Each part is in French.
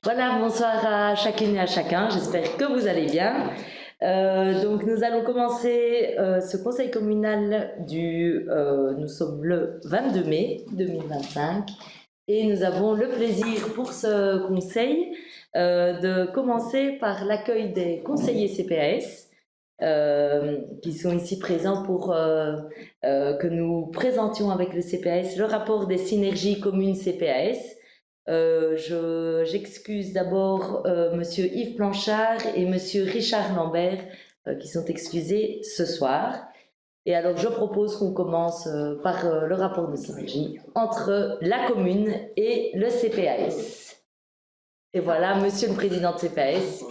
Voilà, bonsoir à chacune et à chacun, j'espère que vous allez bien. Donc nous allons commencer ce conseil communal nous sommes le 22 mai 2025 et nous avons le plaisir pour ce conseil de commencer par l'accueil des conseillers CPAS qui sont ici présents pour que nous présentions avec le CPAS le rapport des synergies communes CPAS. J'excuse d'abord Monsieur Yves Blanchard et Monsieur Richard Lambert qui sont excusés ce soir. Et alors je propose qu'on commence par le rapport de synergie entre la commune et le CPAS. Et voilà Monsieur le Président de CPAS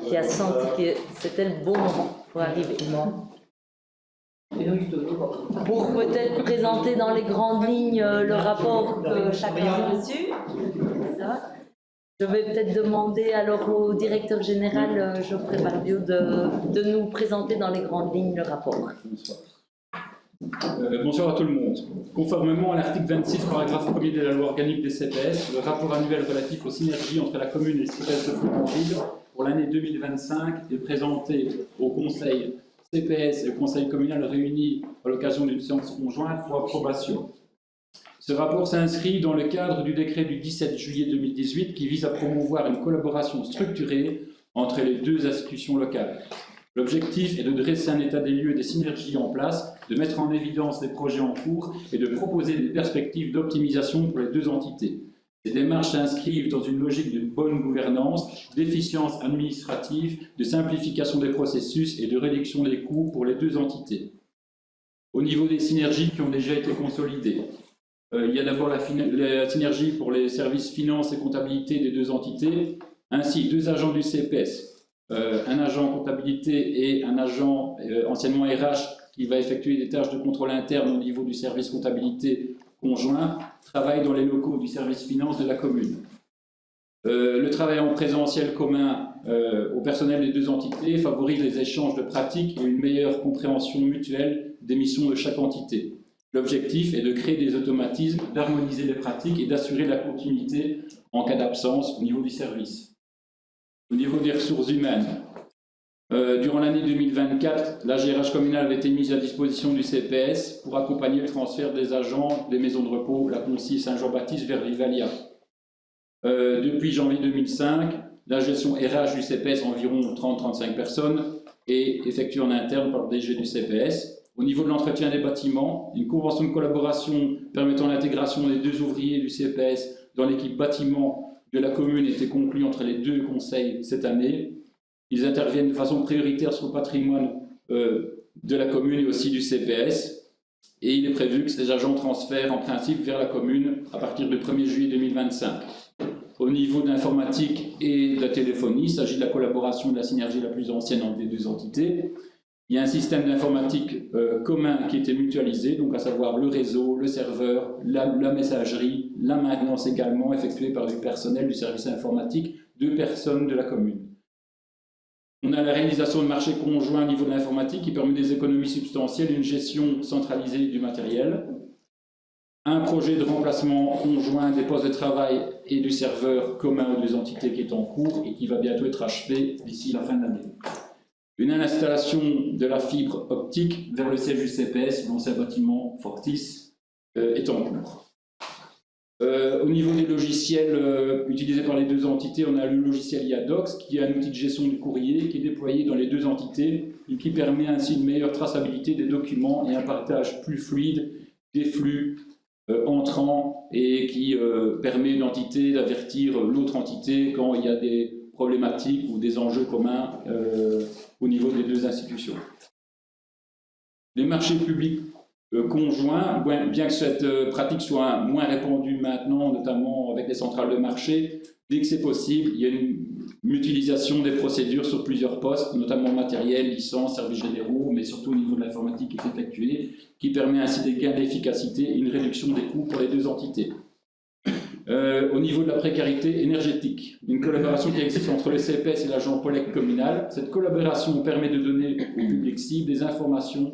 qui a senti que c'était le bon moment pour arriver. Pour peut-être présenter dans les grandes lignes le rapport que chacun a reçu. Je vais peut-être demander alors au directeur général Geoffrey Barbiot de nous présenter dans les grandes lignes le rapport. Bonsoir à tout le monde. Conformément à l'article 26, paragraphe 1er de la loi organique des CPS, le rapport annuel relatif aux synergies entre la commune et les CPS de Florentville pour l'année 2025 est présenté au Conseil CPS et au Conseil communal réunis à l'occasion d'une séance conjointe pour approbation. Ce rapport s'inscrit dans le cadre du décret du 17 juillet 2018 qui vise à promouvoir une collaboration structurée entre les deux institutions locales. L'objectif est de dresser un état des lieux et des synergies en place, de mettre en évidence les projets en cours et de proposer des perspectives d'optimisation pour les deux entités. Ces démarches s'inscrivent dans une logique de bonne gouvernance, d'efficience administrative, de simplification des processus et de réduction des coûts pour les deux entités. Au niveau des synergies qui ont déjà été consolidées, il y a d'abord la synergie pour les services finances et comptabilité des deux entités, ainsi deux agents du CPS, un agent en comptabilité et un agent anciennement RH qui va effectuer des tâches de contrôle interne au niveau du service comptabilité conjoint, travaillent dans les locaux du service finance de la commune. Le travail en présentiel commun au personnel des deux entités favorise les échanges de pratiques et une meilleure compréhension mutuelle des missions de chaque entité. L'objectif est de créer des automatismes, d'harmoniser les pratiques et d'assurer la continuité en cas d'absence au niveau du service. Au niveau des ressources humaines, durant l'année 2024, la GRH communale avait été mise à disposition du CPS pour accompagner le transfert des agents des maisons de repos, la Concy Saint-Jean-Baptiste vers Rivalia. Depuis janvier 2005, la gestion RH du CPS, environ 30-35 personnes, est effectuée en interne par le DG du CPS. Au niveau de l'entretien des bâtiments, une convention de collaboration permettant l'intégration des deux ouvriers du CPS dans l'équipe bâtiment de la commune a été conclue entre les deux conseils cette année. Ils interviennent de façon prioritaire sur le patrimoine de la commune et aussi du CPS. Et il est prévu que ces agents transfèrent en principe vers la commune à partir du 1er juillet 2025. Au niveau de l'informatique et de la téléphonie, il s'agit de la collaboration de la synergie la plus ancienne entre les deux entités. Il y a un système d'informatique commun qui était mutualisé, donc à savoir le réseau, le serveur, la messagerie, la maintenance également effectuée par du personnel du service informatique, 2 personnes de la commune. On a la réalisation de marchés conjoints au niveau de l'informatique qui permet des économies substantielles, une gestion centralisée du matériel, un projet de remplacement conjoint des postes de travail et du serveur commun aux deux entités qui est en cours et qui va bientôt être achevé d'ici la fin de l'année. Une installation de la fibre optique vers le siège du CPS, l'ancien bâtiment Fortis, est en cours. Au niveau des logiciels utilisés par les deux entités, on a le logiciel Iadox, qui est un outil de gestion du courrier qui est déployé dans les deux entités et qui permet ainsi une meilleure traçabilité des documents et un partage plus fluide des flux entrants et qui permet à une entité d'avertir l'autre entité quand il y a des problématiques ou des enjeux communs au niveau des deux institutions. Les marchés publics conjoints, bien que cette pratique soit moins répandue maintenant, notamment avec les centrales de marché, dès que c'est possible, il y a une mutualisation des procédures sur plusieurs postes, notamment matériel, licence, services généraux, mais surtout au niveau de l'informatique qui est effectuée, qui permet ainsi des gains d'efficacité et une réduction des coûts pour les deux entités. Au niveau de la précarité énergétique, une collaboration qui existe entre le CPS et l'agent collecte communal. Cette collaboration permet de donner au public cible des informations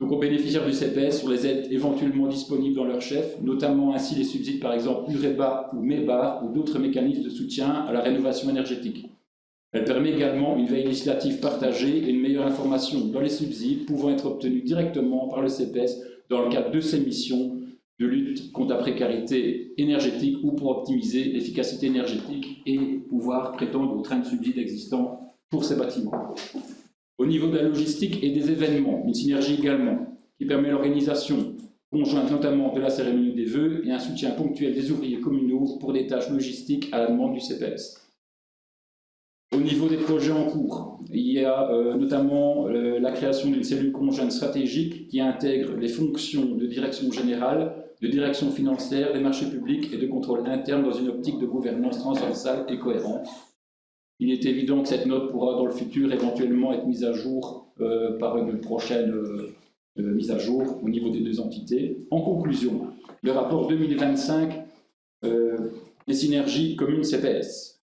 Donc aux bénéficiaires du CPS sur les aides éventuellement disponibles dans leur chef, notamment ainsi les subsides par exemple UREBA ou MEBAR ou d'autres mécanismes de soutien à la rénovation énergétique. Elle permet également une veille législative partagée et une meilleure information dans les subsides pouvant être obtenus directement par le CPS dans le cadre de ses missions de lutte contre la précarité énergétique ou pour optimiser l'efficacité énergétique et pouvoir prétendre aux trains de subsides existants pour ces bâtiments. Au niveau de la logistique et des événements, une synergie également qui permet l'organisation conjointe notamment de la cérémonie des vœux et un soutien ponctuel des ouvriers communaux pour des tâches logistiques à la demande du CPS. Au niveau des projets en cours, il y a notamment la création d'une cellule conjointe stratégique qui intègre les fonctions de direction générale, de direction financière, des marchés publics et de contrôle interne dans une optique de gouvernance transversale et cohérente. Il est évident que cette note pourra dans le futur éventuellement être mise à jour par une prochaine mise à jour au niveau des deux entités. En conclusion, le rapport 2025 des synergies communes CPS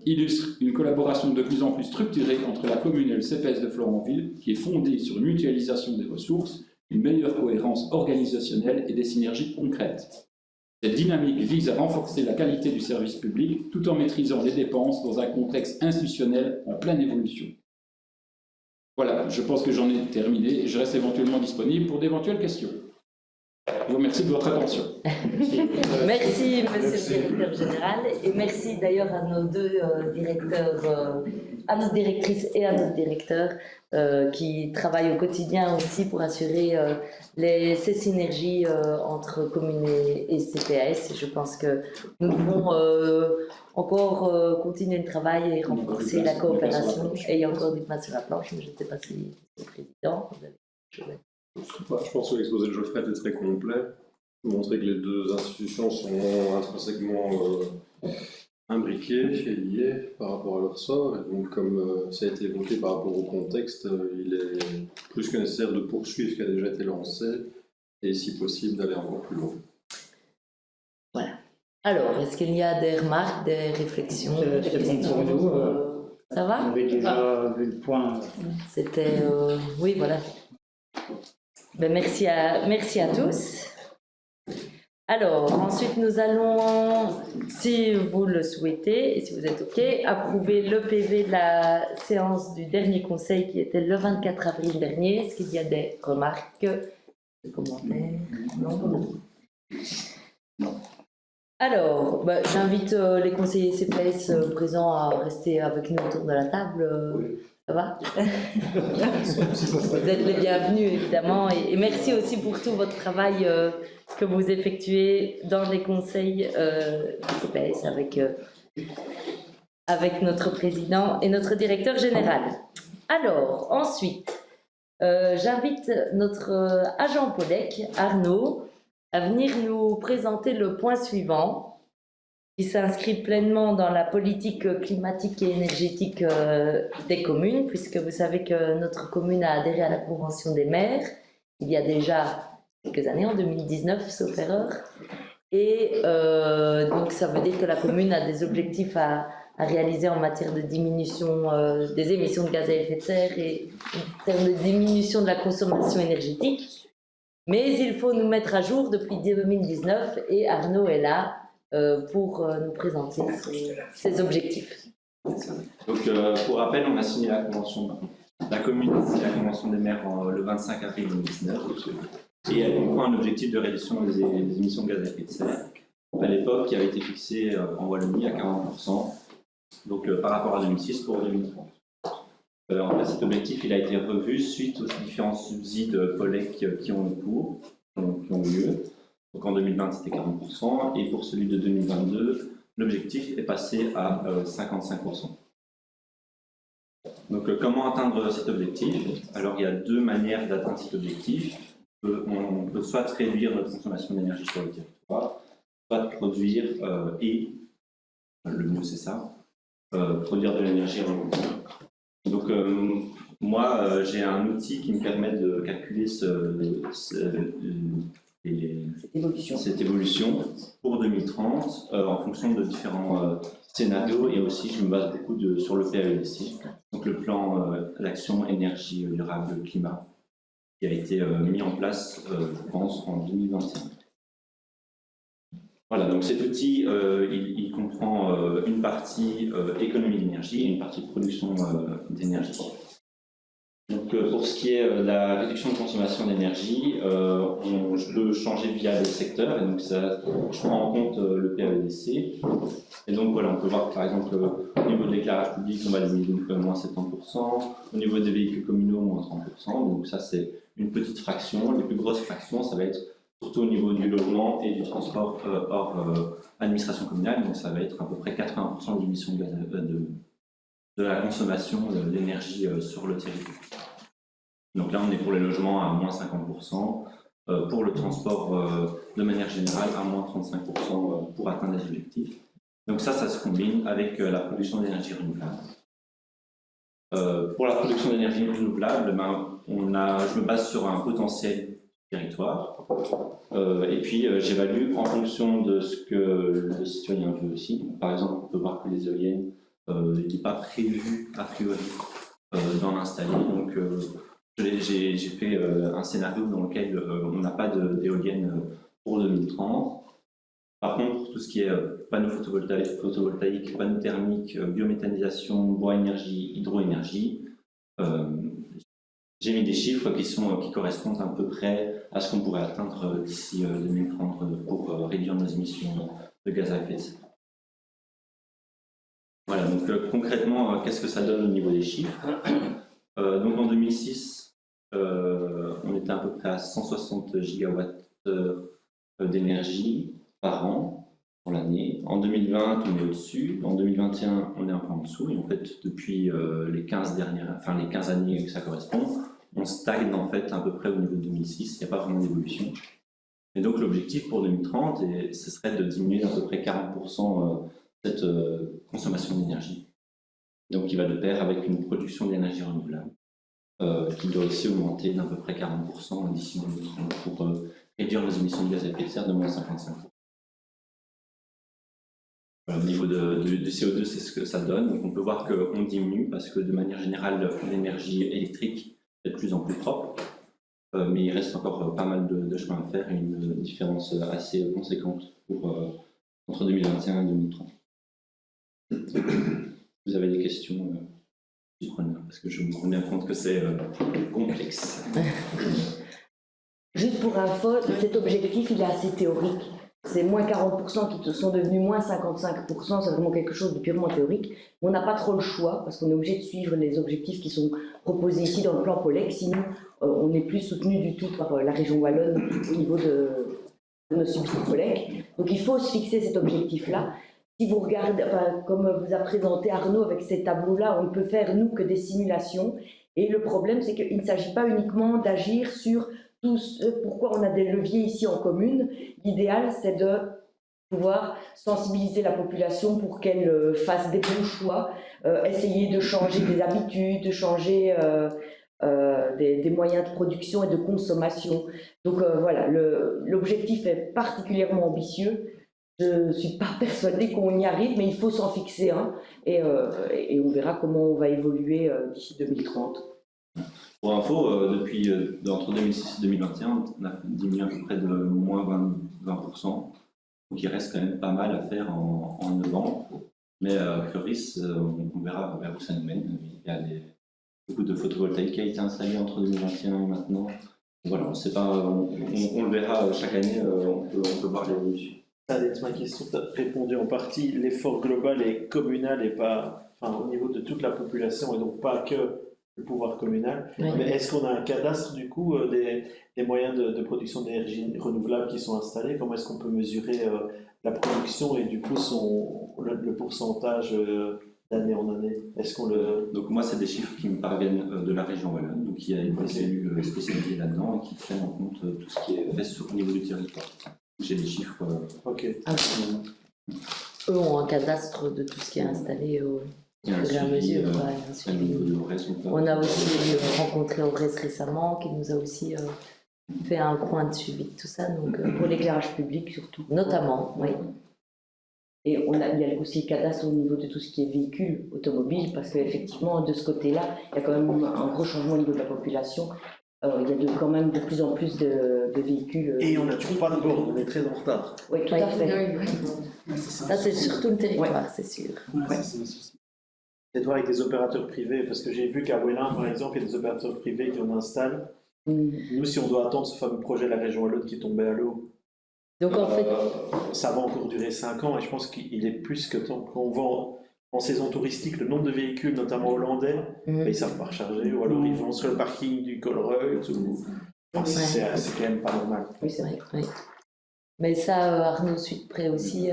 illustre une collaboration de plus en plus structurée entre la commune et le CPS de Florenville qui est fondée sur une mutualisation des ressources, une meilleure cohérence organisationnelle et des synergies concrètes. Cette dynamique vise à renforcer la qualité du service public tout en maîtrisant les dépenses dans un contexte institutionnel en pleine évolution. Voilà, je pense que j'en ai terminé et je reste éventuellement disponible pour d'éventuelles questions. Je vous remercie de votre attention. Merci, monsieur le directeur général, et merci d'ailleurs à nos deux directeurs, à notre directrice et à notre directeur qui travaillent au quotidien aussi pour assurer ces synergies entre communes et CPS. Je pense que nous devons encore continuer le travail et renforcer la coopération. Et il y a encore du pain sur la planche, mais je ne sais pas si le président, vous avez... Je pense que l'exposé de Geoffrey était très complet. Montrer que les deux institutions sont intrinsèquement imbriquées et liées par rapport à leur sort. Et donc, comme ça a été évoqué par rapport au contexte, il est plus que nécessaire de poursuivre ce qui a déjà été lancé et, si possible, d'aller encore plus loin. Voilà. Alors, est-ce qu'il y a des remarques, des réflexions, des questions? Ça va? On avait déjà vu le point. C'était... oui, voilà. Ben, merci à tous. Alors, ensuite, nous allons, si vous le souhaitez et si vous êtes OK, approuver le PV de la séance du dernier conseil qui était le 24 avril dernier. Est-ce qu'il y a des remarques, des commentaires? Non. Alors, ben, j'invite les conseillers CPS présents à rester avec nous autour de la table. Ça va? Vous êtes les bienvenus, évidemment, et merci aussi pour tout votre travail que vous effectuez dans les conseils CPS avec notre président et notre directeur général. Alors, ensuite, j'invite notre agent POLEC, Arnaud, à venir nous présenter le point suivant, qui s'inscrit pleinement dans la politique climatique et énergétique des communes, puisque vous savez que notre commune a adhéré à la Convention des maires il y a déjà quelques années, en 2019, sauf erreur. Et donc ça veut dire que la commune a des objectifs à réaliser en matière de diminution des émissions de gaz à effet de serre et en termes de diminution de la consommation énergétique. Mais il faut nous mettre à jour depuis 2019 et Arnaud est là pour nous présenter ces objectifs. Donc, pour rappel, on a signé la convention, la commune a signé la convention des maires le 25 avril 2019 et elle comprend un objectif de réduction des émissions de gaz à effet de serre. À l'époque, qui avait été fixé en Wallonie à 40%, donc par rapport à 2006 pour 2030. En fait, cet objectif il a été revu suite aux différents subsides POLEC qui ont eu lieu. Donc en 2020, c'était 40%, et pour celui de 2022, l'objectif est passé à 55%. Donc comment atteindre cet objectif? Alors il y a deux manières d'atteindre cet objectif. On peut soit réduire notre consommation d'énergie sur le territoire, soit produire et, le mieux c'est ça, produire de l'énergie renouvelable. Donc moi j'ai un outil qui me permet de calculer cette évolution pour 2030 en fonction de différents scénarios, et aussi je me base beaucoup sur le PAEC, donc le plan d'action énergie durable climat. qui a été mis en place, je pense, en 2021. Voilà, donc cet outil, il comprend une partie économie d'énergie et une partie production d'énergie. Donc pour ce qui est de la réduction de consommation d'énergie, je peux changer via les secteurs, et donc ça, je prends en compte le PAVDC. Et donc voilà, on peut voir que par exemple au niveau de l'éclairage public, on va diminuer moins 70%, au niveau des véhicules communaux, moins 30%, donc ça c'est une petite fraction. Les plus grosses fractions, ça va être surtout au niveau du logement et du transport hors administration communale, donc ça va être à peu près 80% des émissions de gaz de la consommation d'énergie sur le territoire. Donc là, on est pour les logements à moins 50%, pour le transport de manière générale à moins 35% pour atteindre les objectifs. Donc ça se combine avec la production d'énergie renouvelable. Pour la production d'énergie renouvelable, je me base sur un potentiel territoire et puis j'évalue en fonction de ce que le citoyen veut aussi. Par exemple, on peut voir que les éoliennes, il n'est pas prévu a priori d'en installer. Donc j'ai fait un scénario dans lequel on n'a pas d'éoliennes pour 2030. Par contre, pour tout ce qui est panneaux photovoltaïques, panneaux thermiques, biométhanisation, bois énergie, hydroénergie, j'ai mis des chiffres qui correspondent à peu près à ce qu'on pourrait atteindre d'ici 2030 pour réduire nos émissions de gaz à effet de serre. Voilà, donc concrètement, qu'est-ce que ça donne au niveau des chiffres? Donc en 2006, on était à peu près à 160 gigawatts d'énergie par an pour l'année. En 2020, on est au-dessus. En 2021, on est un peu en dessous. Et en fait, depuis les 15 années que ça correspond, on stagne en fait à peu près au niveau de 2006. Il n'y a pas vraiment d'évolution. Et donc l'objectif pour 2030, ce serait de diminuer d'à peu près 40% cette consommation d'énergie. Donc il va de pair avec une production d'énergie renouvelable qui doit aussi augmenter d'à peu près 40% d'ici 2030 pour réduire les émissions de gaz à effet de serre de moins 55%. Au niveau du CO2, c'est ce que ça donne. Donc on peut voir qu'on diminue parce que de manière générale, l'énergie électrique est de plus en plus propre. Mais il reste encore pas mal de chemin à faire et une différence assez conséquente entre 2021 et 2030. Vous avez des questions, je prends parce que je me rends bien compte que c'est complexe. Juste pour info, cet objectif il est assez théorique. C'est moins 40% qui sont devenus moins 55%, c'est vraiment quelque chose de purement théorique. On n'a pas trop le choix parce qu'on est obligé de suivre les objectifs qui sont proposés ici dans le plan POLEC, sinon on n'est plus soutenu du tout par la région wallonne au niveau de nos subsides POLEC. Donc il faut se fixer cet objectif-là. Si vous regardez, comme vous a présenté Arnaud avec ces tableaux-là, on ne peut faire nous que des simulations. Et le problème, c'est qu'il ne s'agit pas uniquement d'agir sur tout ce pourquoi on a des leviers ici en commune. L'idéal, c'est de pouvoir sensibiliser la population pour qu'elle fasse des bons choix, essayer de changer des habitudes, de changer des moyens de production et de consommation. Donc voilà, l'objectif est particulièrement ambitieux. Je ne suis pas persuadée qu'on y arrive, mais il faut s'en fixer un, et on verra comment on va évoluer d'ici 2030. Pour info, entre 2006 et 2021, on a diminué à peu près de moins 20%. Donc il reste quand même pas mal à faire en 9 ans. Mais Floris, on verra vers où ça nous mène. Il y a beaucoup de photovoltaïque qui a été installé entre 2021 et maintenant. Voilà, on sait pas, on le verra chaque année, on peut voir l'évolution. Ça va être ma question, tu as répondu en partie. L'effort global est communal et pas, au niveau de toute la population et donc pas que le pouvoir communal. Oui. Mais est-ce qu'on a un cadastre du coup des moyens de production d'énergie renouvelable qui sont installés? Comment est-ce qu'on peut mesurer la production et du coup le pourcentage d'année en année? Est-ce qu'on le... Donc moi, c'est des chiffres qui me parviennent de la région wallonne, donc il y a une cellule spécialisée là-dedans et qui prennent en compte tout ce qui est fait au niveau du territoire. J'ai des chiffres. Ok. Ah, eux ont un cadastre de tout ce qui est installé au fur et à mesure. On a aussi rencontré Aurès récemment, qui nous a aussi fait un point de suivi de tout ça. Donc, Pour l'éclairage public surtout. notamment, oui. Et il y a aussi le cadastre au niveau de tout ce qui est véhicules automobiles, parce qu'effectivement, de ce côté-là, il y a quand même un gros changement au niveau de la population. il y a quand même de plus en plus de véhicules. Et on n'a toujours pas de borne, on est très en retard. Oui, tout à fait. Ça, c'est sur tout le territoire, c'est sûr. C'est de voir avec des opérateurs privés, parce que j'ai vu qu'à Wellin, par exemple, il y a des opérateurs privés qui en installent. Nous, si on doit attendre ce fameux projet de la région Wallonne qui est tombé à l'eau, Donc en fait, ça va encore durer 5 ans et je pense qu'il est plus que temps. Quand on va en saison touristique, le nombre de véhicules, notamment hollandais, ils ne savent pas recharger, ou alors ils vont sur le parking du Colruyt. C'est quand même pas normal. Oui, c'est vrai. oui. Mais ça, Arnaud suit de près aussi,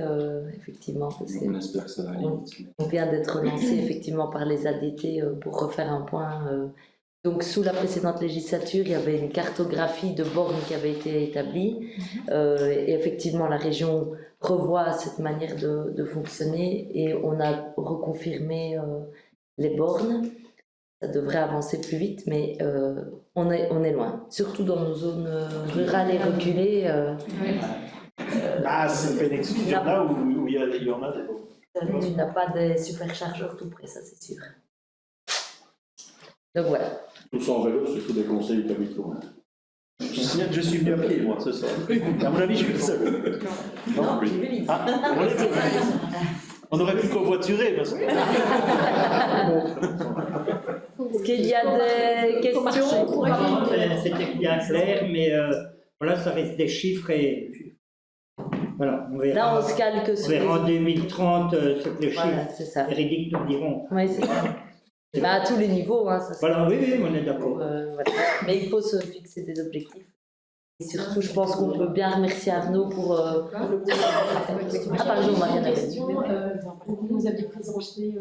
effectivement, parce On espère que ça va aller vite. qu'on vient d'être lancé effectivement par les ADT pour refaire un point. Donc sous la précédente législature, il y avait une cartographie de bornes qui avait été établie et effectivement la région revoit cette manière de fonctionner et on a reconfirmé les bornes. Ça devrait avancer plus vite, mais on est loin, surtout dans nos zones rurales et reculées. C'est pas une excuse, il y en a où il y en a des bornes. Tu n'as pas de superchargeurs tout près, ça c'est sûr. Donc voilà. Tous en vélo, c'est tout des conseils capitaux. Je signale que je suis venu à pied, moi, ce soir. À mon avis, je suis le seul. Non, j'ai vu vite. On aurait pu covoiturer, parce que... Est-ce qu'il y a des questions? C'était bien clair, mais voilà, ça reste des chiffres et voilà, on verra. Là, on se calque On sur verra en 2030 ce que les Voilà, chiffres c'est ça. véridiques nous diront. Oui, c'est ça. Bah, à tous les niveaux, hein, ça c'est Voilà, oui, on est d'accord. voilà. Mais il faut se fixer des objectifs. Et surtout, je pense qu'on peut bien remercier Arnaud pour. Ah, pardon, Marianne. Vous aviez présenté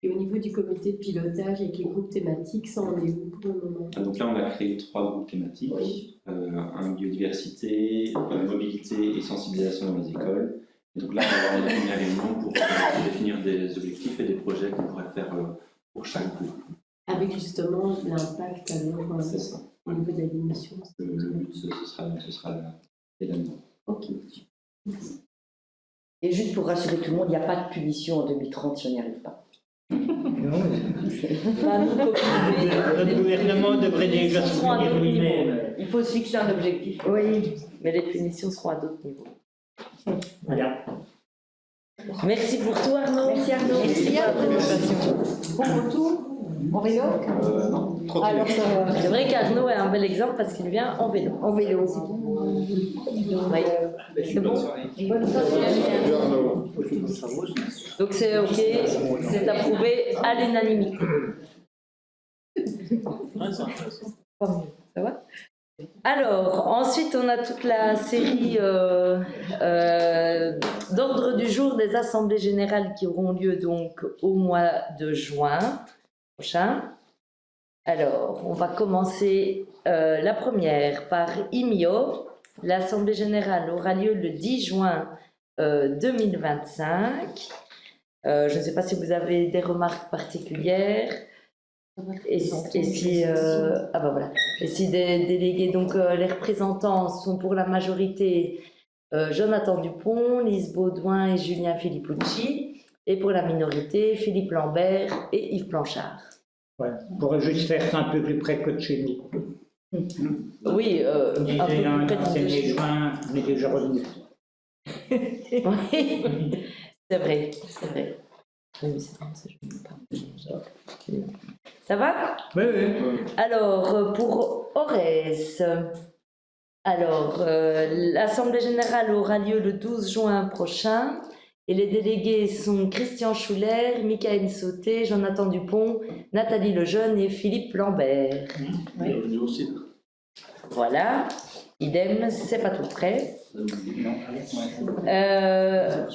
et au niveau du comité de pilotage avec les groupes thématiques, ça en est où pour le moment? Donc là, on a créé 3 groupes thématiques, un biodiversité, mobilité et sensibilisation dans les écoles. Et donc là, on va avoir une première réunion pour définir des objectifs et des projets qu'on pourrait faire pour chaque groupe. Avec justement l'impact alors C'est ça. au niveau de la démission. Le but, ce sera l'événement. Ok. Et juste pour rassurer tout le monde, il n'y a pas de punition en 2030 si on n'y arrive pas. Non, Bah, nous, notre gouvernement devrait déjà se seront à tenir d'autres lui-même. niveaux. Il faut se fixer un objectif. Oui, mais les punitions seront à d'autres niveaux. Voilà. Merci pour tout, Arnaud. Merci, Arnaud. Merci pour la présentation. Bon retour en vélo. Non, trop Alors ça va. C'est vrai qu'Arnaud est un bel exemple parce qu'il vient en vélo. En vélo. Oui. C'est bon. Donc c'est ok, c'est approuvé à l'unanimité. Ça va? Alors, ensuite, on a toute la série d'ordre du jour des assemblées générales qui auront lieu donc au mois de juin prochain. Alors, on va commencer la première par IMIO. L'assemblée générale aura lieu le 10 juin 2025. Je ne sais pas si vous avez des remarques particulières. Et si des délégués, donc les représentants sont pour la majorité Jonathan Dupont, Lise Baudouin et Julien Filippucci, et pour la minorité Philippe Lambert et Yves Blanchard. Ouais. On pourrait juste faire ça un peu plus près que de chez nous. Oui, On disait un peu un plus près de chez nous. juin, on est déjà revenu. Oui, c'est vrai, c'est vrai. Oui, mais c'est vraiment ça, je ne veux pas. Ça va? Oui. Alors, pour Orez, l'Assemblée générale aura lieu le 12 juin prochain et les délégués sont Christian Schuller, Michael Sauté, Jonathan Dupont, Nathalie Lejeune et Philippe Lambert. Bienvenue aussi. Voilà, idem, c'est pas tout près.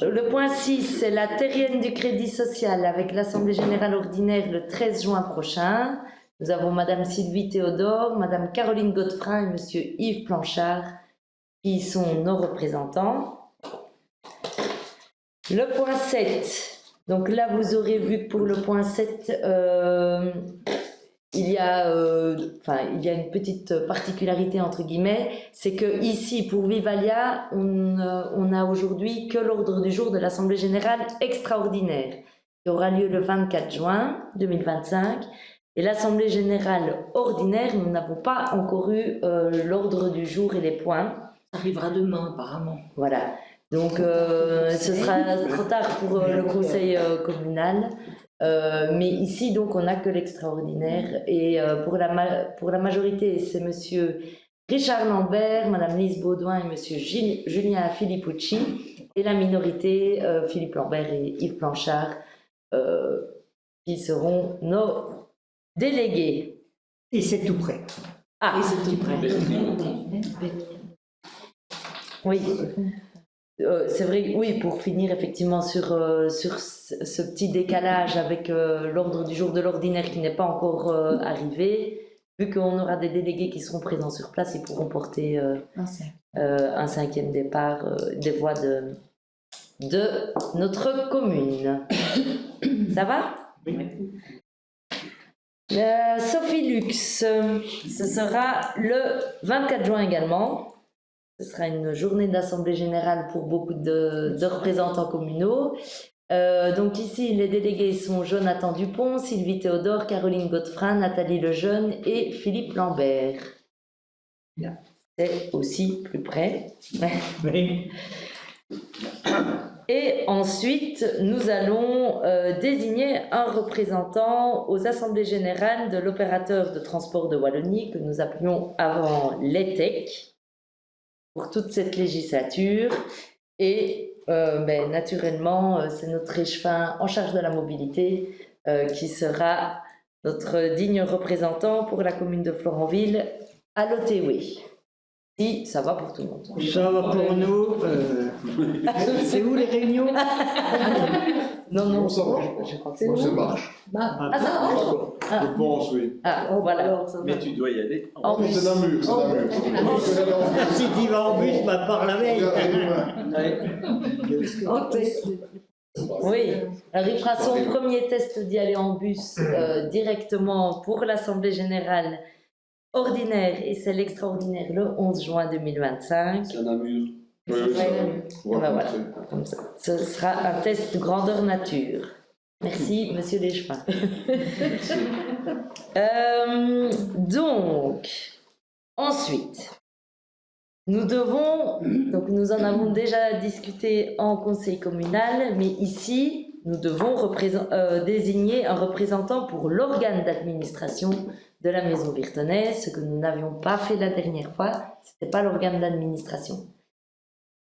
Le point 6, c'est la terrienne du crédit social avec l'Assemblée générale ordinaire le 13 juin prochain. Nous avons Madame Sylvie Théodore, Madame Caroline Godefrin et Monsieur Yves Blanchard qui sont nos représentants. Le point 7, donc là vous aurez vu que pour le point 7, il y a une petite particularité entre guillemets, c'est que ici pour Vivalia, on a aujourd'hui que l'ordre du jour de l'Assemblée générale extraordinaire qui aura lieu le 24 juin 2025 Et l'Assemblée générale ordinaire, nous n'avons pas encore eu l'ordre du jour et les points. Ça arrivera demain, apparemment. Voilà. Donc, ce sera trop tard pour le conseil communal. Mais ici, donc, on n'a que l'extraordinaire. Et pour la majorité, c'est monsieur Richard Lambert, madame Lise Baudouin et monsieur Julien Filippucci. Et la minorité, Philippe Lambert et Yves Blanchard, qui seront nos délégués. Et c'est tout prêt. Ah, Et c'est tout prêt. oui. C'est vrai, oui, pour finir effectivement sur ce petit décalage avec l'ordre du jour de l'ordinaire qui n'est pas encore arrivé, vu qu'on aura des délégués qui seront présents sur place, ils pourront porter un cinquième départ des voix de notre commune. Ça va? Sophie Lux, ce sera le 24 juin également. Ce sera une journée d'assemblée générale pour beaucoup de représentants communaux. Donc ici, les délégués sont Jonathan Dupont, Sylvie Théodore, Caroline Godefrin, Nathalie Lejeune et Philippe Lambert. C'est aussi plus près. Oui. Et ensuite, nous allons désigner un représentant aux assemblées générales de l'opérateur de transport de Wallonie, que nous appelions avant l'ETEC, pour toute cette législature. Et naturellement, c'est notre échevin en charge de la mobilité qui sera notre digne représentant pour la commune de Florenville à l'OTW. Si ça va pour tout le monde. Ça va pour nous. C'est où les réunions? Non, non. Ça marche. Je crois que Ça c'est marche. Ah, ça marche. Je pense, oui. Ah, voilà. Mais tu dois y aller. En bus. C'est d'un mur, c'est d'un mur. Si tu vas en bus, bah par la veille. Oui, alors il fera son premier test d'y aller en bus directement pour l'Assemblée générale ordinaire et celle extraordinaire le 11 juin 2025. C'est un mur. Oui, Ouais. ça va. Ah bah voilà. Comme ça. Ce sera un test de grandeur nature. Merci, monsieur Deschevin. Donc, ensuite, nous en avons déjà discuté en conseil communal, mais ici, nous devons désigner un représentant pour l'organe d'administration de la maison Virtonnaise, ce que nous n'avions pas fait la dernière fois, ce n'était pas l'organe d'administration.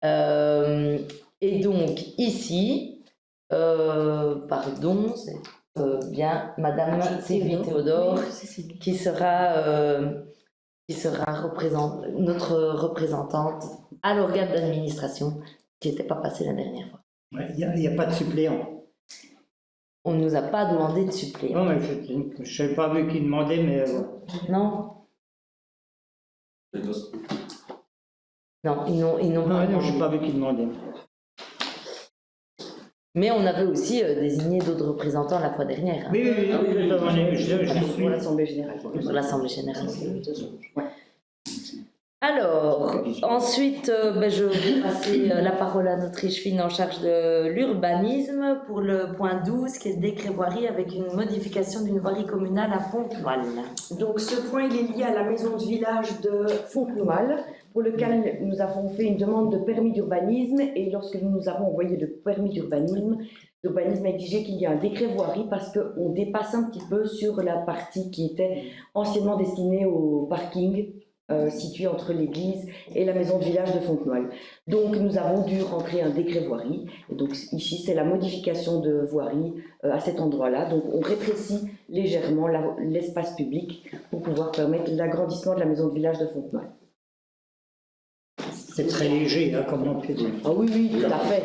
Et donc, ici, pardon, c'est bien Madame Sylvie Théodore qui sera notre représentante à l'organe d'administration qui n'était pas passée la dernière fois. Il n'y a pas de suppléant. On ne nous a pas demandé de suppléant. Non, mais je n'avais pas vu qui demandait, mais. Non. Non, ils n'ont pas. Non, je n'ai pas vu qui demandait. Mais on avait aussi désigné d'autres représentants la fois dernière. Hein, Oui, je suis. Pour l'Assemblée générale. pour l'Assemblée générale. Alors, ensuite, je vais passer la parole à notre échevine en charge de l'urbanisme pour le point 12, qui est le décret voirie avec une modification d'une voirie communale à Fontenoy. Donc ce point, il est lié à la maison de village de Fontenoy, pour lequel nous avons fait une demande de permis d'urbanisme, et lorsque nous avons envoyé le permis d'urbanisme, l'urbanisme a exigé qu'il y ait un décret voirie parce qu'on dépasse un petit peu sur la partie qui était anciennement destinée au parking, situé entre l'église et la maison de village de Fontenoy. Donc nous avons dû rentrer un décret voirie, et donc ici c'est la modification de voirie à cet endroit-là. Donc on rétrécit légèrement l'espace public pour pouvoir permettre l'agrandissement de la maison de village de Fontenoy. C'est très léger, hein, comme on peut dire. Ah oui, oui, tout à fait.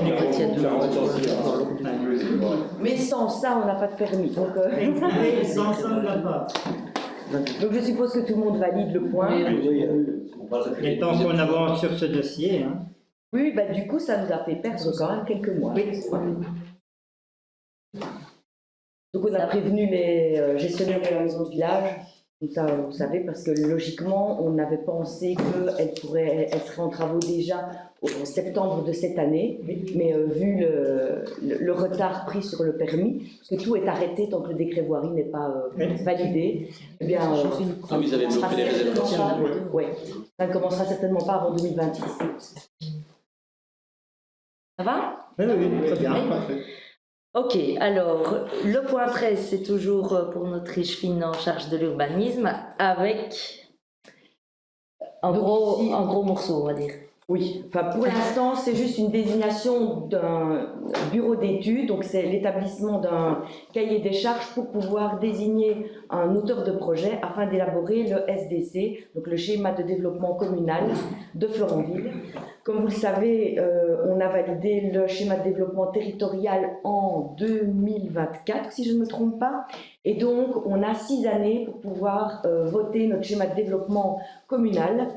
Mais sans ça, on n'a pas de permis. Donc, Sans ça, on l'a pas. donc je suppose que tout le monde valide le point. Et tant qu'on avance sur ce dossier, hein. Oui, bah, du coup, ça nous a fait perdre quand même quelques mois. Donc on a prévenu les gestionnaires de la maison de village. Comme ça, vous savez, parce que logiquement, on avait pensé qu'elle serait en travaux déjà en septembre de cette année, mais vu le retard pris sur le permis, parce que tout est arrêté tant que le décret voirie n'est pas validé, eh bien, Ah, mais ils avaient bloqué les réservations. ouais, ça ne commencera certainement pas avant 2026. Ça va? Oui, très bien. Parfait. Ok, alors le point 13, c'est toujours pour notre riche fine en charge de l'urbanisme, avec un gros morceau, on va dire. Oui, enfin pour l'instant, c'est juste une désignation d'un bureau d'études, donc c'est l'établissement d'un cahier des charges pour pouvoir désigner un auteur de projet afin d'élaborer le SDC, donc le schéma de développement communal de Florenville. Comme vous le savez, on a validé le schéma de développement territorial en 2024, si je ne me trompe pas, et donc on a 6 années pour pouvoir voter notre schéma de développement communal.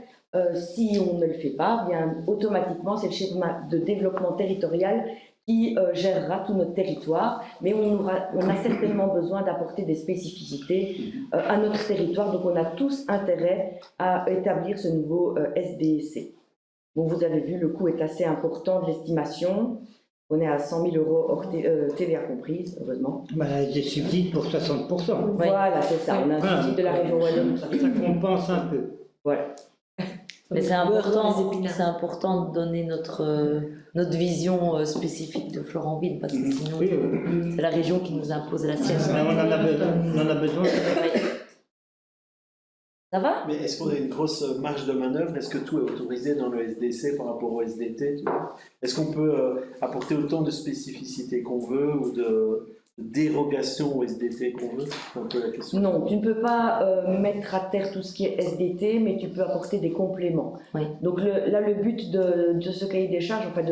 Si on ne le fait pas, bien automatiquement c'est le schéma de développement territorial qui gérera tout notre territoire, mais on a certainement besoin d'apporter des spécificités à notre territoire, donc on a tous intérêt à établir ce nouveau SDC. Bon, vous avez vu, le coût est assez important de l'estimation. On est à 100 000 € hors TVA comprise, heureusement. Des subsides pour 60%. Voilà, c'est ça. On a un subside de la région Wallonne. Ça compense un peu. Voilà. Mais c'est important de donner notre vision spécifique de Florenville, parce que sinon, c'est la région qui nous impose la sienne. Mais on en a besoin. Ça va? Mais est-ce qu'on a une grosse marge de manœuvre? Est-ce que tout est autorisé dans le SDC par rapport au SDT? Est-ce qu'on peut apporter autant de spécificités qu'on veut ou de dérogation au SDT qu'on veut? C'est un peu la question. Non, tu ne peux pas mettre à terre tout ce qui est SDT, mais tu peux apporter des compléments. Oui. Donc le but de ce cahier des charges, enfin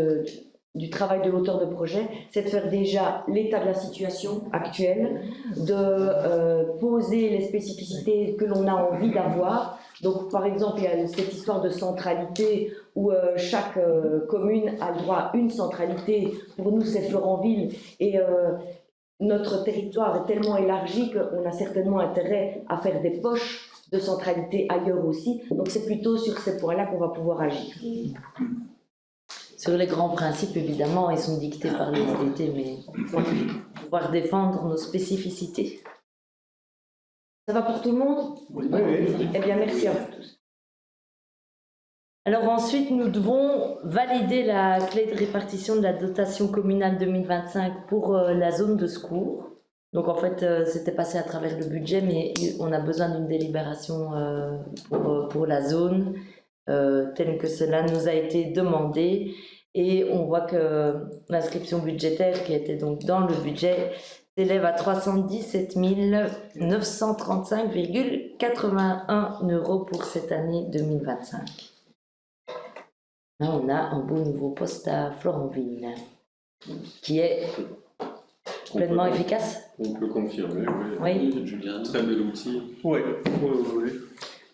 du travail de l'auteur de projet, c'est de faire déjà l'état de la situation actuelle, de poser les spécificités que l'on a envie d'avoir. Donc par exemple, il y a cette histoire de centralité où chaque commune a le droit à une centralité. Pour nous, c'est Florenville, et notre territoire est tellement élargi qu'on a certainement intérêt à faire des poches de centralité ailleurs aussi. Donc c'est plutôt sur ces points-là qu'on va pouvoir agir. Sur les grands principes, évidemment, ils sont dictés par les SDT, mais pouvoir défendre nos spécificités. Ça va pour tout le monde? Oui. Eh bien, merci à vous tous. Alors ensuite, nous devons valider la clé de répartition de la dotation communale 2025 pour la zone de secours. Donc en fait, c'était passé à travers le budget, mais on a besoin d'une délibération pour la zone, telle que cela nous a été demandé. Et on voit que l'inscription budgétaire qui était donc dans le budget s'élève à 317 935,81 € pour cette année 2025. Là, on a un beau nouveau poste à Florenville qui est pleinement efficace. On peut confirmer, Oui. Julien. Très bel outil. Oui.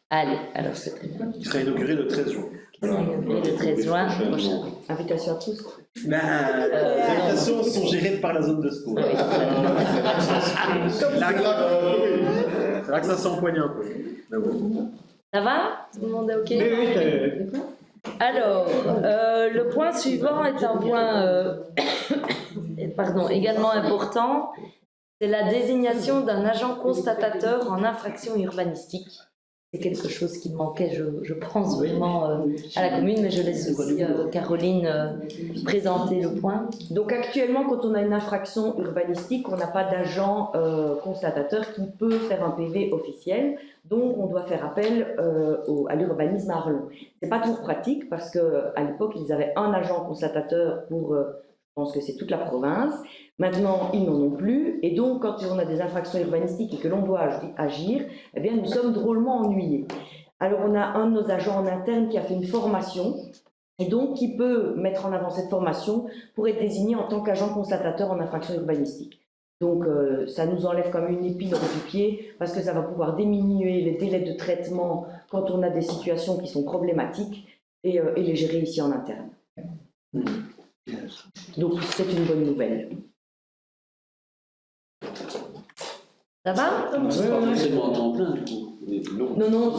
Allez, alors c'est très bien. Il sera inauguré le 13 juin. Le 13 juin prochain. Invitation à tous. Les invitations sont gérées par la zone de secours. Oui. C'est là que ça s'empoigne un peu. Mais bon. Ça va? Tout le monde est OK? Oui. Alors, le point suivant est un point également important. C'est la désignation d'un agent constatateur en infraction urbanistique. C'est quelque chose qui manquait, je pense, vraiment à la commune, mais je laisse aussi Caroline présenter le point. Donc actuellement, quand on a une infraction urbanistique, on n'a pas d'agent constatateur qui peut faire un PV officiel. Donc on doit faire appel à l'urbanisme à Arlon. C'est pas toujours pratique parce qu'à l'époque, ils avaient un agent constatateur pour, je pense que c'est toute la province. Maintenant, ils n'en ont plus. Et donc, quand on a des infractions urbanistiques et que l'on doit agir, eh bien, nous sommes drôlement ennuyés. Alors, on a un de nos agents en interne qui a fait une formation et donc qui peut mettre en avant cette formation pour être désigné en tant qu'agent constatateur en infraction urbanistique. Donc, ça nous enlève comme une épine du pied parce que ça va pouvoir diminuer les délais de traitement quand on a des situations qui sont problématiques et les gérer ici en interne. Donc, c'est une bonne nouvelle. Ça va? C'est pas forcément en temps plein, du coup. Non,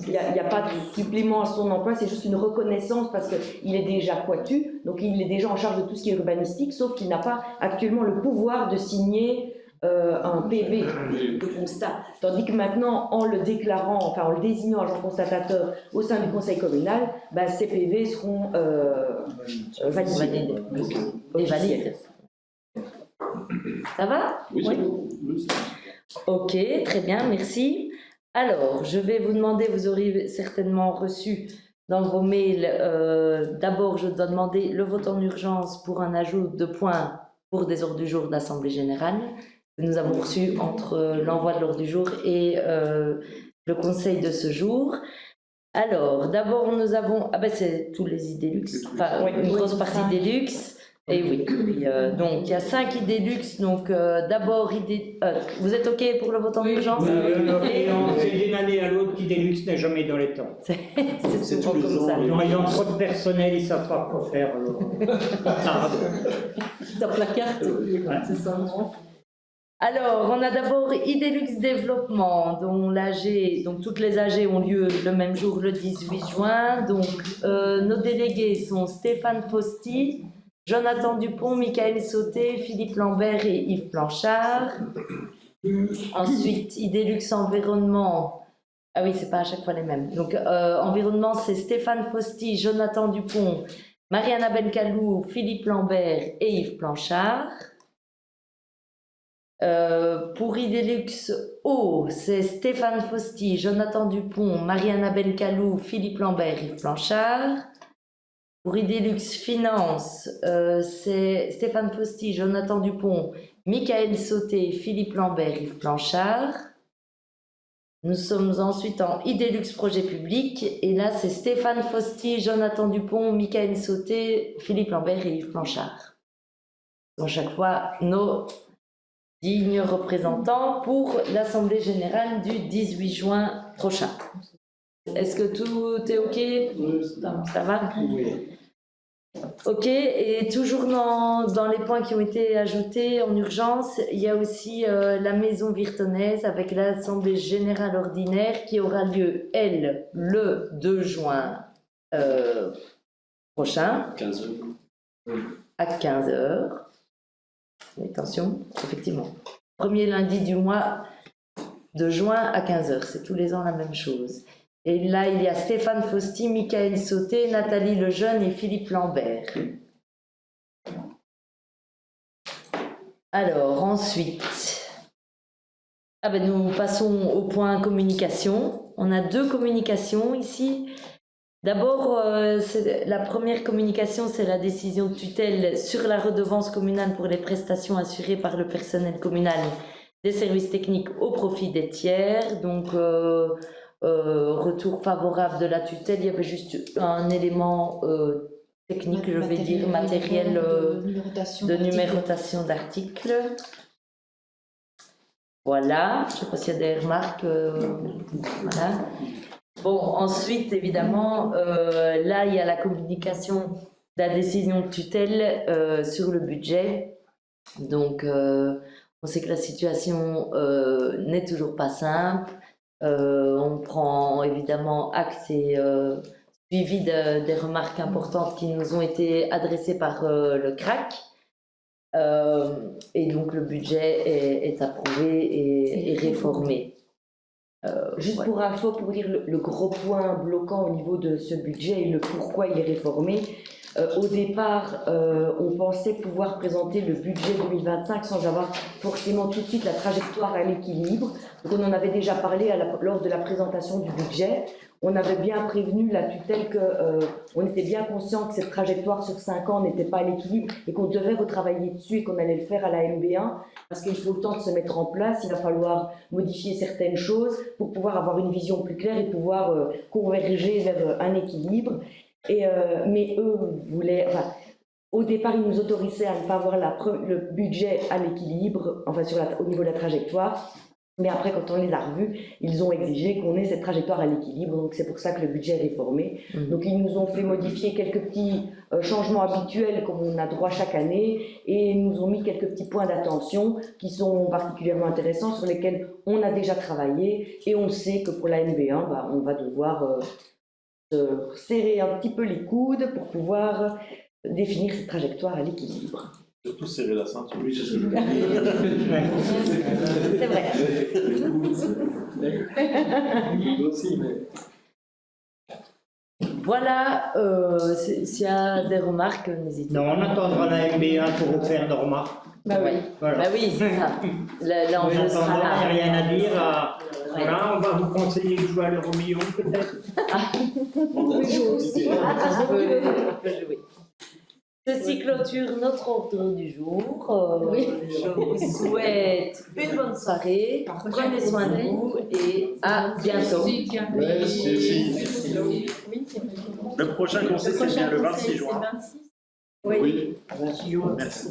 il n'y a pas de supplément à son emploi, c'est juste une reconnaissance parce qu'il est déjà pointu, donc il est déjà en charge de tout ce qui est urbanistique, sauf qu'il n'a pas actuellement le pouvoir de signer un PV de constat. Tandis que maintenant, en le déclarant, enfin en le désignant agent constatateur au sein du conseil communal, ces PV seront validés. Et validés. Ça va? Oui. Ok, très bien, merci. Alors, je vais vous demander, vous aurez certainement reçu dans vos mails, d'abord je dois demander le vote en urgence pour un ajout de points pour des ordres du jour d'Assemblée générale que nous avons reçu entre l'envoi de l'ordre du jour et le conseil de ce jour. Alors, d'abord nous avons, c'est tous les Idélux, enfin une grosse partie Idélux. Et oui, donc il y a 5 Idélux, donc d'abord, vous êtes OK pour le vote en urgence? C'est d'une année à l'autre qu'Idélux n'est jamais dans les temps. C'est souvent comme ça. Ils ont trop de personnel, ils ne savent pas quoi faire. Top la carte, c'est ça. Alors, on a d'abord Idélux Développement, dont l'AG, donc toutes les AG ont lieu le même jour, le 18 juin. Donc, nos délégués sont Stéphane Fausti, Jonathan Dupont, Michael Sauté, Philippe Lambert et Yves Blanchard. Ensuite, Idélux Environnement. Ah oui, c'est pas à chaque fois les mêmes. Donc, Environnement, c'est Stéphane Fausti, Jonathan Dupont, Mariana Bencalou, Philippe Lambert et Yves Blanchard. Pour Idélux Eau, c'est Stéphane Fausti, Jonathan Dupont, Mariana Bencalou, Philippe Lambert et Yves Blanchard. Pour Idélux Finance, c'est Stéphane Fausti, Jonathan Dupont, Michael Sauté, Philippe Lambert, Yves Blanchard. Nous sommes ensuite en Idélux Projet Public, et là c'est Stéphane Fausti, Jonathan Dupont, Michael Sauté, Philippe Lambert et Yves Blanchard. Donc chaque fois nos dignes représentants pour l'Assemblée Générale du 18 juin prochain. Est-ce que tout est OK? Ça va? Oui. OK, et toujours dans les points qui ont été ajoutés en urgence, il y a aussi la maison virtonaise avec l'Assemblée Générale Ordinaire qui aura lieu, elle, le 2 juin prochain, 15 heures. à 15h. Attention, effectivement. Premier lundi du mois de juin à 15h, c'est tous les ans la même chose. Et là, il y a Stéphane Fausti, Michael Sauté, Nathalie Lejeune et Philippe Lambert. Alors, ensuite, nous passons au point communication. On a 2 communications ici. D'abord, la première communication, c'est la décision de tutelle sur la redevance communale pour les prestations assurées par le personnel communal des services techniques au profit des tiers. Donc, retour favorable de la tutelle, il y avait juste un élément technique, je vais dire, matériel de numérotation d'articles. Voilà, je ne sais pas s'il y a des remarques. Voilà. Bon, ensuite, évidemment, là, il y a la communication de la décision de tutelle sur le budget. Donc, on sait que la situation n'est toujours pas simple. On prend évidemment acte et suivi des remarques importantes qui nous ont été adressées par le CRAC. Et donc le budget est approuvé et réformé. Juste pour info, pour dire le gros point bloquant au niveau de ce budget et le pourquoi il est réformé. Au départ, on pensait pouvoir présenter le budget 2025 sans avoir forcément tout de suite la trajectoire à l'équilibre. Donc on en avait déjà parlé lors de la présentation du budget. On avait bien prévenu la tutelle qu'on était bien conscient que cette trajectoire sur 5 ans n'était pas à l'équilibre et qu'on devait retravailler dessus et qu'on allait le faire à la MB1 parce qu'il faut le temps de se mettre en place. Il va falloir modifier certaines choses pour pouvoir avoir une vision plus claire et pouvoir converger vers un équilibre. Mais eux voulaient, au départ, ils nous autorisaient à ne pas avoir le budget à l'équilibre, au niveau de la trajectoire. Mais après, quand on les a revus, ils ont exigé qu'on ait cette trajectoire à l'équilibre. Donc c'est pour ça que le budget est réformé. Donc ils nous ont fait modifier quelques petits changements habituels comme on a droit chaque année et ils nous ont mis quelques petits points d'attention qui sont particulièrement intéressants sur lesquels on a déjà travaillé et on sait que pour la MB1, bah, on va devoir se serrer un petit peu les coudes pour pouvoir définir cette trajectoire à l'équilibre. Surtout serrer la ceinture. Oui, c'est ce que je veux dire. C'est vrai. aussi, mais... Voilà, s'il y a des remarques, n'hésitez Non, pas. on attendra la MB1 pour faire nos remarques. Bah oui, Voilà. bah oui, c'est ça. En L'enjeu sera attendant, il n'y a là. rien à dire. Voilà, on va vous conseiller de jouer à l'euro million peut-être. On peut jouer. Ceci clôture notre ordre du jour. Je vous souhaite une bonne soirée. Prenez soin de vous et à bientôt. Le prochain conseil, c'est bien le 26 juin. Oui. Oui. 26 jours. Merci.